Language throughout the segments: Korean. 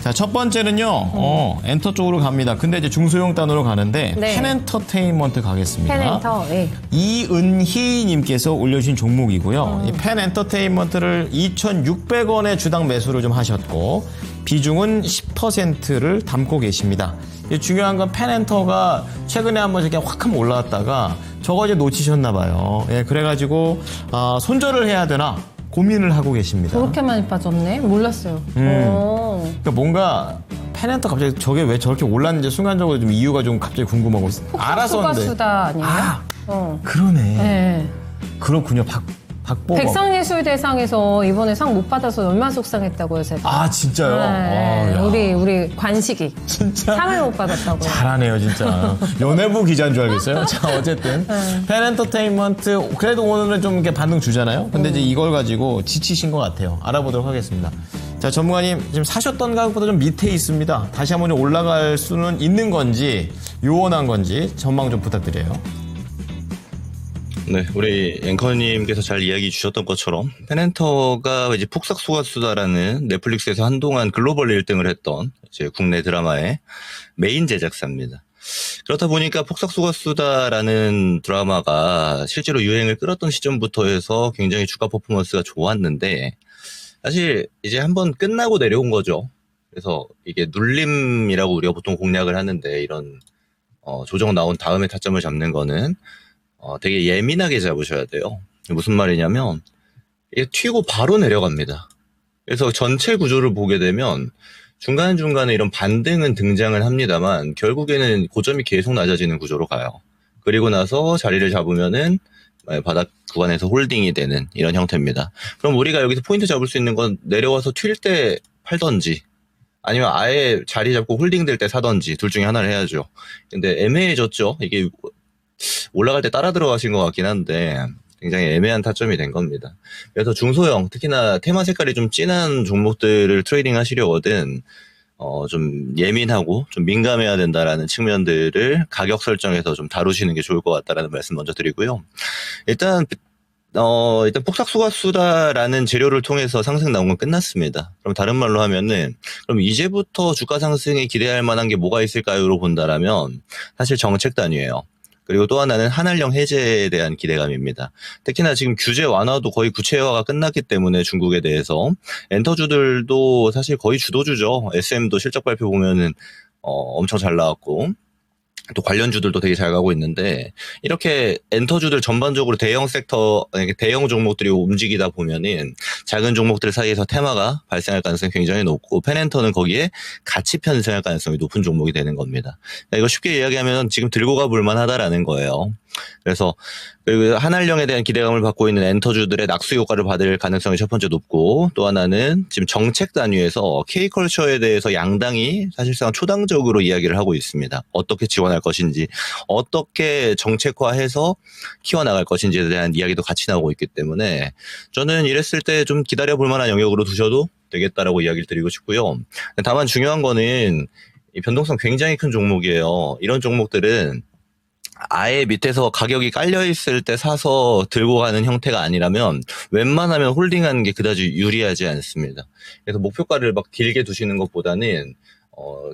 자, 첫 번째는요, 엔터 쪽으로 갑니다. 근데 이제 중소형 단으로 가는데, 네. 펜엔터테인먼트 가겠습니다. 펜엔터, 예. 이은희님께서 올려주신 종목이고요. 이 펜엔터테인먼트를 2,600원의 주당 매수를 좀 하셨고, 비중은 10%를 담고 계십니다. 중요한 건 펜엔터가 최근에 한번 이렇게 확 한번 올라왔다가 저거 이제 놓치셨나봐요. 예, 그래가지고, 손절을 해야 되나 고민을 하고 계십니다. 그렇게 많이 빠졌네? 몰랐어요. 그러니까 뭔가 펜엔터 갑자기 저게 왜 저렇게 올랐는지 순간적으로 좀 이유가 좀 갑자기 궁금하고 알았었는데. 수다 아니에요? 그러네. 네. 그렇군요. 박보검. 백상예술대상에서 이번에 상 못 받아서 얼마나 속상했다고요, 제가. 진짜요? 네. 야. 우리 관식이. 진짜 상을 못 받았다고요. 잘하네요, 진짜. 연예부 기자인 줄 알겠어요. 자, 어쨌든 펜엔터테인먼트 그래도 오늘은 좀 이렇게 반등 주잖아요. 근데 이제 이걸 가지고 지치신 것 같아요. 알아보도록 하겠습니다. 자, 전문가님 지금 사셨던 가격보다 좀 밑에 있습니다. 다시 한번 좀 올라갈 수는 있는 건지 요원한 건지 전망 좀 부탁드려요. 네, 우리 앵커님께서 잘 이야기 주셨던 것처럼 펜엔터가 이제 폭삭소가수다라는 넷플릭스에서 한동안 글로벌 1등을 했던 이제 국내 드라마의 메인 제작사입니다. 그렇다 보니까 폭삭소가수다라는 드라마가 실제로 유행을 끌었던 시점부터 해서 굉장히 주가 퍼포먼스가 좋았는데 사실 이제 한번 끝나고 내려온 거죠. 그래서 이게 눌림이라고 우리가 보통 공략을 하는데 이런 조정 나온 다음에 타점을 잡는 거는 되게 예민하게 잡으셔야 돼요. 무슨 말이냐면 이게 튀고 바로 내려갑니다. 그래서 전체 구조를 보게 되면 중간중간에 이런 반등은 등장을 합니다만 결국에는 고점이 계속 낮아지는 구조로 가요. 그리고 나서 자리를 잡으면은 바닥 구간에서 홀딩이 되는 이런 형태입니다. 그럼 우리가 여기서 포인트 잡을 수 있는 건 내려와서 튈 때 팔던지 아니면 아예 자리 잡고 홀딩 될 때 사던지 둘 중에 하나를 해야죠. 근데 애매해졌죠. 이게 올라갈 때 따라 들어가신 것 같긴 한데 굉장히 애매한 타점이 된 겁니다. 그래서 중소형, 특히나 테마 색깔이 좀 진한 종목들을 트레이딩 하시려거든 좀 예민하고 좀 민감해야 된다라는 측면들을 가격 설정에서 좀 다루시는 게 좋을 것 같다라는 말씀 먼저 드리고요. 일단 폭삭소가수다라는 재료를 통해서 상승 나온 건 끝났습니다. 그럼 다른 말로 하면은, 그럼 이제부터 주가 상승에 기대할 만한 게 뭐가 있을까요?로 본다라면, 사실 정책 단위예요. 그리고 또 하나는 한한령 해제에 대한 기대감입니다. 특히나 지금 규제 완화도 거의 구체화가 끝났기 때문에 중국에 대해서 엔터주들도 사실 거의 주도주죠. SM도 실적 발표 보면은 엄청 잘 나왔고 또 관련주들도 되게 잘 가고 있는데 이렇게 엔터주들 전반적으로 대형 섹터, 대형 종목들이 움직이다 보면은 작은 종목들 사이에서 테마가 발생할 가능성이 굉장히 높고 펜엔터는 거기에 같이 편승할 가능성이 높은 종목이 되는 겁니다. 이거 쉽게 이야기하면 지금 들고 가볼 만하다라는 거예요. 그래서 그리고 한한령에 대한 기대감을 받고 있는 엔터주들의 낙수 효과를 받을 가능성이 첫 번째 높고 또 하나는 지금 정책 단위에서 K컬처에 대해서 양당이 사실상 초당적으로 이야기를 하고 있습니다. 어떻게 지원할 것인지 어떻게 정책화해서 키워나갈 것인지에 대한 이야기도 같이 나오고 있기 때문에 저는 이랬을 때 좀 기다려볼 만한 영역으로 두셔도 되겠다라고 이야기를 드리고 싶고요. 다만 중요한 거는 이 변동성 굉장히 큰 종목이에요. 이런 종목들은 아예 밑에서 가격이 깔려있을 때 사서 들고 가는 형태가 아니라면 웬만하면 홀딩하는 게 그다지 유리하지 않습니다. 그래서 목표가를 막 길게 두시는 것보다는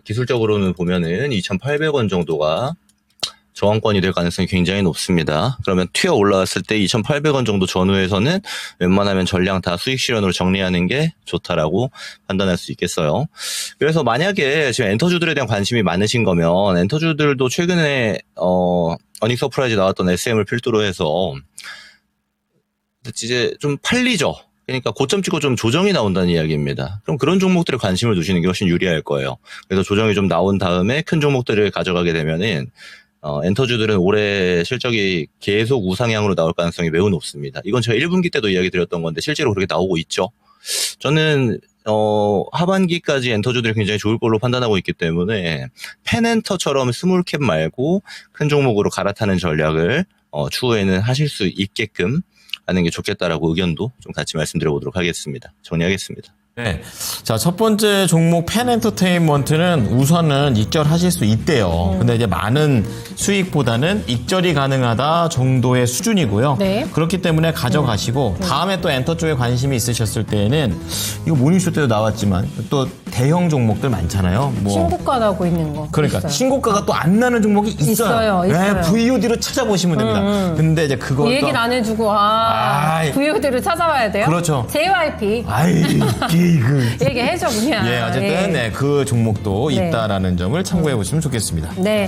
기술적으로는 보면은 2,800원 정도가 저항권이 될 가능성이 굉장히 높습니다. 그러면 튀어 올라왔을 때 2,800원 정도 전후에서는 웬만하면 전량 다 수익 실현으로 정리하는 게 좋다라고 판단할 수 있겠어요. 그래서 만약에 지금 엔터주들에 대한 관심이 많으신 거면 엔터주들도 최근에 어닝 서프라이즈 나왔던 SM을 필두로 해서 이제 좀 팔리죠. 그러니까 고점 찍고 좀 조정이 나온다는 이야기입니다. 그럼 그런 종목들에 관심을 두시는 게 훨씬 유리할 거예요. 그래서 조정이 좀 나온 다음에 큰 종목들을 가져가게 되면은 엔터주들은 올해 실적이 계속 우상향으로 나올 가능성이 매우 높습니다. 이건 제가 1분기 때도 이야기 드렸던 건데 실제로 그렇게 나오고 있죠. 저는 하반기까지 엔터주들이 굉장히 좋을 걸로 판단하고 있기 때문에 펜엔터처럼 스몰캡 말고 큰 종목으로 갈아타는 전략을 추후에는 하실 수 있게끔 하는 게 좋겠다라고 의견도 좀 같이 말씀드려보도록 하겠습니다. 정리하겠습니다. 네. 자, 첫 번째 종목 펜엔터테인먼트는 우선은 익절하실 수 있대요. 근데 이제 많은 수익보다는 익절이 가능하다 정도의 수준이고요. 네. 그렇기 때문에 가져가시고 다음에 또 엔터 쪽에 관심이 있으셨을 때는 이거 모닝쇼 때도 나왔지만 또 대형 종목들 많잖아요. 뭐 신고가 나고 있는 거. 그러니까 있어요. 신고가가 또 안 나는 종목이 있어요. 있어요. 네, VOD로 찾아보시면 됩니다. 근데 이제 그것도 얘기는 안 해주고 아이. VOD를 찾아봐야 돼요? 그렇죠. JYP 아이, 이게 얘기해줘 그냥. 예, 어쨌든 네, 그 종목도 네. 있다라는 점을 참고해 보시면 좋겠습니다. 네.